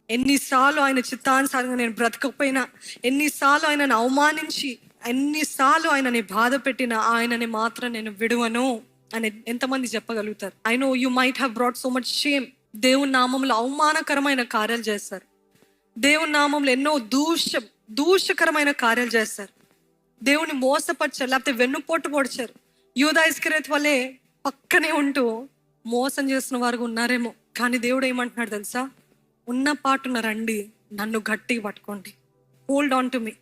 ఎన్నిసార్లు ఆయన చిత్తానుసారంగా నేను బ్రతకపోయినా, ఎన్నిసార్లు ఆయనను అవమానించి, ఎన్నిసార్లు ఆయనని బాధ పెట్టినా ఆయనని మాత్రం నేను విడువను అని ఎంతమంది చెప్పగలుగుతారు? I know you might have brought so much shame. దేవుని నామంలో అవమానకరమైన కార్యాలు చేస్తారు. దేవుని నామంలో ఎన్నో దూషకరమైన కార్యాలు చేస్తారు. దేవుని మోసపరిచారు, లేకపోతే వెన్నుపోటు పొడిచారు. యూదా ఇస్కరియోతు వల్లే పక్కనే ఉంటూ మోసం చేసిన వారు ఉన్నారేమో. కానీ దేవుడు ఏమంటున్నాడు తెలుసా? ఉన్న పాటున రండి, నన్ను గట్టిగా పట్టుకోండి, హోల్డ్ ఆన్ టు మీ.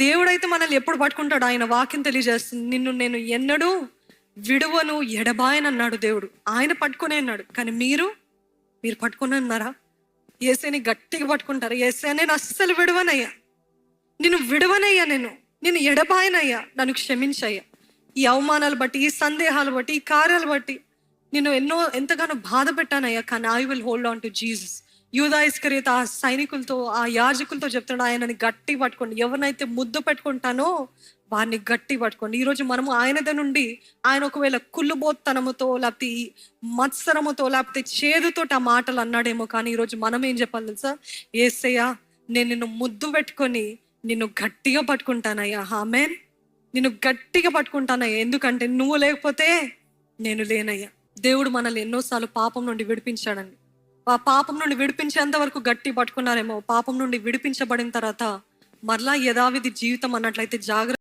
దేవుడైతే మనల్ని ఎప్పుడు పట్టుకుంటాడు? ఆయన వాక్యం తెలియజేస్తుంది, నిన్ను నేను ఎన్నడూ విడువను ఎడబాయని అన్నాడు దేవుడు. ఆయన పట్టుకునే అన్నాడు. కానీ మీరు పట్టుకుని అన్నారా? యేసేని గట్టిగా పట్టుకుంటారు. యేసే నేను అస్సలు విడవనయ్యా, నిన్ను విడవనయ్యా, నేను ఎడబాయనయ్యా, నన్ను క్షమించయ్యా. ఈ అవమానాలు బట్టి, ఈ సందేహాలు బట్టి, ఈ కార్యాలు బట్టి నేను ఎంతగానో బాధ పెట్టానయ్యా, కానీ I will hold on to Jesus. యూదా ఇస్కరియోతు ఆ సైనికులతో, ఆ యాజకులతో చెప్తున్నాడు, ఆయనని గట్టి పట్టుకోండి. ఎవరినైతే ముద్దు పెట్టుకుంటానో వారిని గట్టి పట్టుకోండి. ఈరోజు మనము ఆయన నుండి, ఆయన ఒకవేళ కుళ్ళుబోత్తనముతో, లేకపోతే ఈ మత్సరముతో, లేకపోతే చేదుతో ఆ మాటలు అన్నాడేమో. కానీ ఈరోజు మనం ఏం చెప్పాలి తెలుసా? యేసయ్యా, నేను నిన్ను ముద్దు పెట్టుకొని నిన్ను గట్టిగా పట్టుకుంటానయ్యా. ఆమేన్. నిన్ను గట్టిగా పట్టుకుంటానయ్యా, ఎందుకంటే నువ్వు లేకపోతే నేను లేనయ్యా. దేవుడు మనల్ని ఎన్నోసార్లు పాపం నుండి విడిపించాడండి. ఆ పాపం నుండి విడిపించేంత వరకు గట్టి పట్టుకున్నారేమో. పాపం నుండి విడిపించబడిన తర్వాత మరలా యథావిధి జీవితం అన్నట్లయితే జాగ్రత్త.